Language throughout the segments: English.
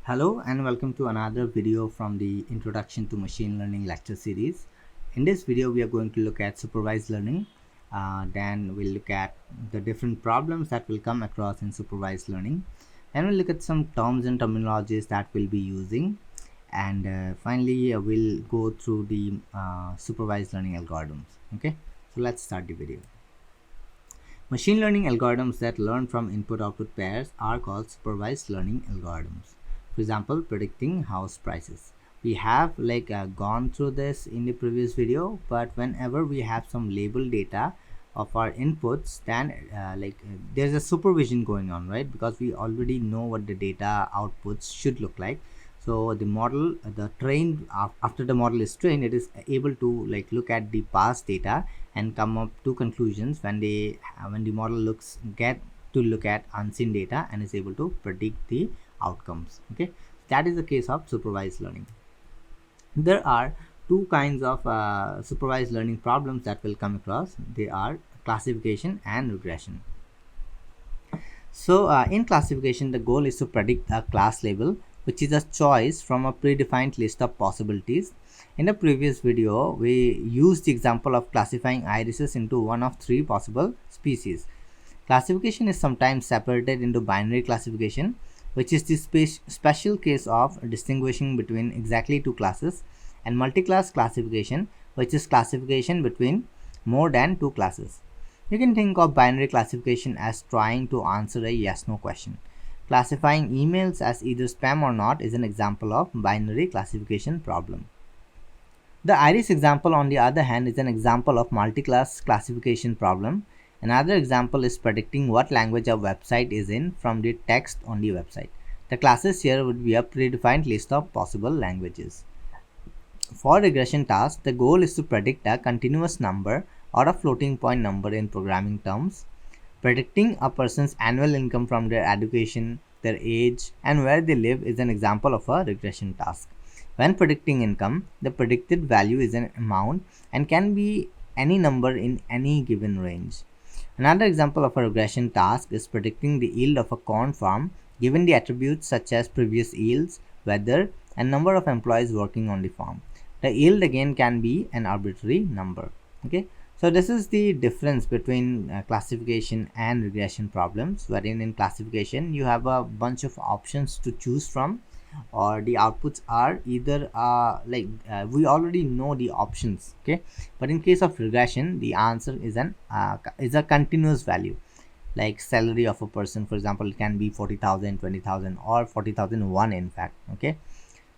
Hello and welcome to another video from the Introduction to Machine Learning lecture series. In this video, we are going to look at supervised learning. Then we'll look at the different problems that will come across in supervised learning. Then we'll look at some terms and terminologies that we'll be using. And finally, we'll go through the supervised learning algorithms. Okay, so let's start the video. Machine learning algorithms that learn from input-output pairs are called supervised learning algorithms. For example, predicting house prices. We have gone through this in the previous video, but whenever we have some label data of our inputs, then there's a supervision going on, right? Because we already know what the data outputs should look like. So the model, after the model is trained, it is able to look at the past data and come up to conclusions when the model look at unseen data and is able to predict the outcomes. Okay, that is the case of supervised learning. There are two kinds of supervised learning problems that will come across. They are classification and regression. So in classification, the goal is to predict a class label, which is a choice from a predefined list of possibilities. In the previous video, we used the example of classifying irises into one of three possible species. Classification is sometimes separated into binary classification, which is the special case of distinguishing between exactly two classes, and multi-class classification, which is classification between more than two classes. You can think of binary classification as trying to answer a yes-no question. Classifying emails as either spam or not is an example of binary classification problem. The iris example, on the other hand, is an example of multi-class classification problem. Another example is predicting what language a website is in from the text on the website. The classes here would be a predefined list of possible languages. For regression tasks, the goal is to predict a continuous number or a floating point number in programming terms. Predicting a person's annual income from their education, their age, and where they live is an example of a regression task. When predicting income, the predicted value is an amount and can be any number in any given range. Another example of a regression task is predicting the yield of a corn farm given the attributes such as previous yields, weather, and number of employees working on the farm. The yield again can be an arbitrary number. Okay, so this is the difference between classification and regression problems, wherein in classification you have a bunch of options to choose from, or the outputs are either we already know the options. Okay, but in case of regression, the answer is a continuous value, like salary of a person, for example. It can be 40,000, 20,000, or 40,001 in fact. Okay,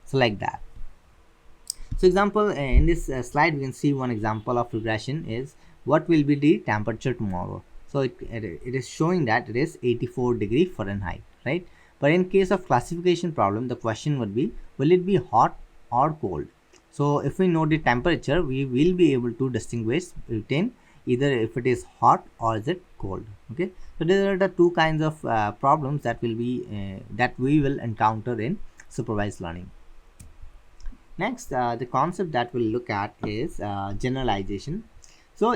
so like that. So example, in this slide we can see one example of regression is what will be the temperature tomorrow. So it is showing that it is 84 degree Fahrenheit, right? But in case of classification problem, the question would be, will it be hot or cold? So if we know the temperature, we will be able to distinguish between either if it is hot or is it cold. Okay, so these are the two kinds of problems that will be that we will encounter in supervised learning. Next, the concept that we'll look at is generalization. So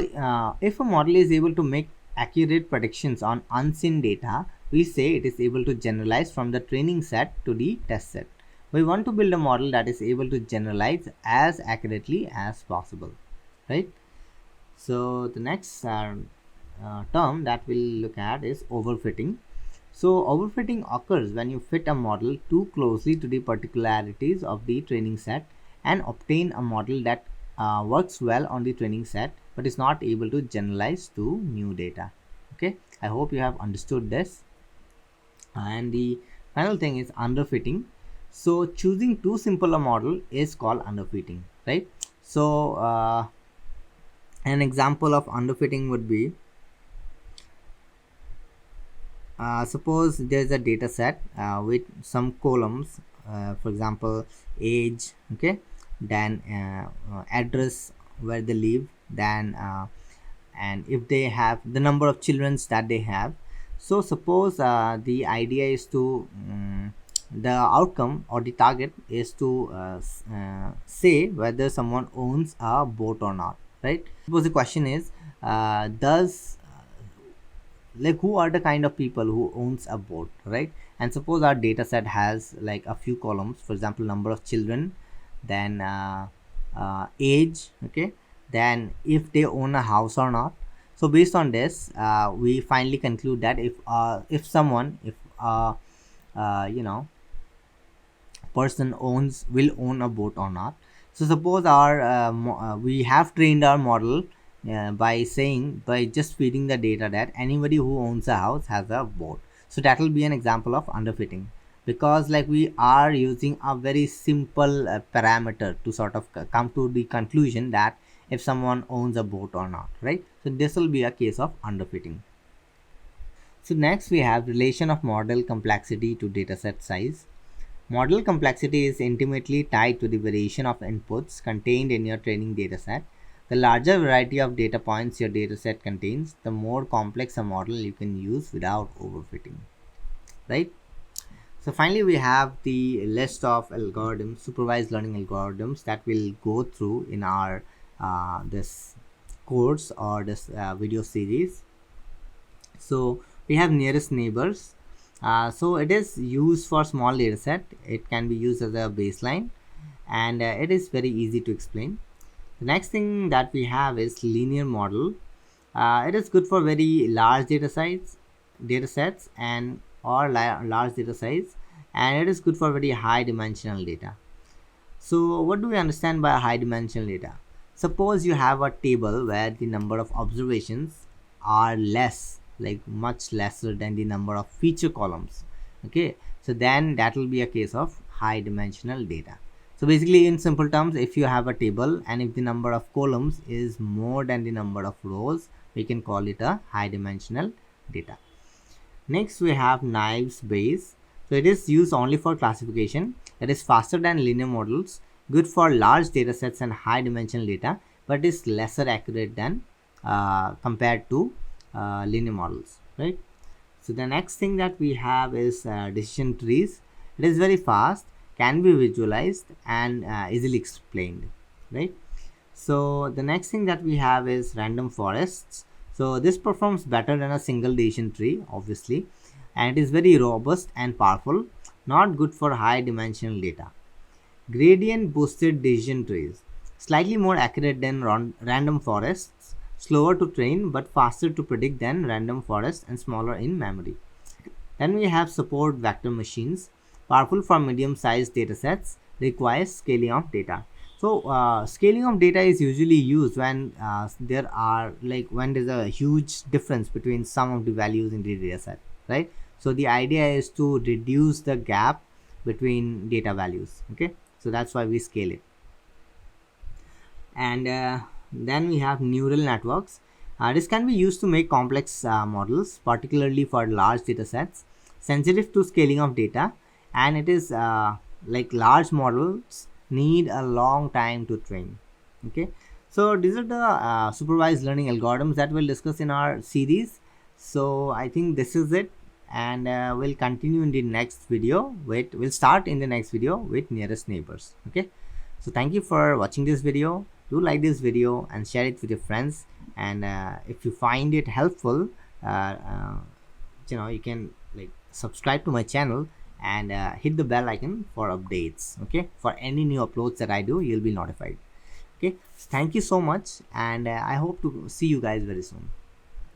if a model is able to make accurate predictions on unseen data, we say it is able to generalize from the training set to the test set. We want to build a model that is able to generalize as accurately as possible, right? So the next term that we'll look at is overfitting. So overfitting occurs when you fit a model too closely to the particularities of the training set and obtain a model that works well on the training set but is not able to generalize to new data. Okay, I hope you have understood this. And the final thing is underfitting. So choosing too simple a model is called underfitting, right? So an example of underfitting would be, suppose there's a data set with some columns, for example age, okay, then address where they live, then and if they have the number of children that they have. So suppose the idea is to the outcome or the target is to say whether someone owns a boat or not, right? Suppose the question is who are the kind of people who owns a boat, right? and suppose our data set has like a few columns, for example number of children, then age, okay, then if they own a house or not. So based on this, we finally conclude that if someone, if you know person will own a boat or not. So suppose our we have trained our model by saying, by just feeding the data that anybody who owns a house has a boat. So that will be an example of underfitting, because like we are using a very simple parameter to sort of come to the conclusion that if someone owns a boat or not, right? So this will be a case of underfitting. So next we have relation of model complexity to dataset size. Model complexity is intimately tied to the variation of inputs contained in your training dataset. The larger variety of data points your dataset contains, the more complex a model you can use without overfitting, right? So finally, we have the list of algorithms, supervised learning algorithms, that we'll go through in our this course or this video series. So we have nearest neighbors. So it is used for small data set. It can be used as a baseline, and it is very easy to explain. The next thing that we have is linear model. It is good for very large data sets and or large data size, and it is good for very high dimensional data. So what do we understand by high dimensional data? Suppose you have a table where the number of observations are less, like much lesser than the number of feature columns. Okay, so then that will be a case of high dimensional data. So basically, in simple terms, if you have a table and if the number of columns is more than the number of rows, we can call it a high dimensional data. Next we have Naive Bayes. So it is used only for classification. It is faster than linear models, good for large data sets and high dimensional data, but is lesser accurate than compared to linear models, right? So the next thing that we have is decision trees. It is very fast, can be visualized, and easily explained, right? So the next thing that we have is random forests. So this performs better than a single decision tree, obviously, and it is very robust and powerful, not good for high dimensional data. Gradient boosted decision trees, slightly more accurate than random forests, slower to train but faster to predict than random forests and smaller in memory. Then we have support vector machines, powerful for medium-sized datasets, requires scaling of data. So scaling of data is usually used when there are like when there's a huge difference between some of the values in the dataset, right? So the idea is to reduce the gap between data values. Okay, so that's why we scale it. And then we have neural networks. This can be used to make complex models, particularly for large data sets, sensitive to scaling of data, and it is like large models need a long time to train. Okay, so these are the supervised learning algorithms that we'll discuss in our series. So I think this is it, and we'll continue in the next video we'll start in the next video with nearest neighbors. Okay, so thank you for watching this video. Do like this video and share it with your friends, and if you find it helpful, you can like subscribe to my channel and hit the bell icon for updates. Okay, for any new uploads that I do, you'll be notified. Okay, so thank you so much, and I hope to see you guys very soon.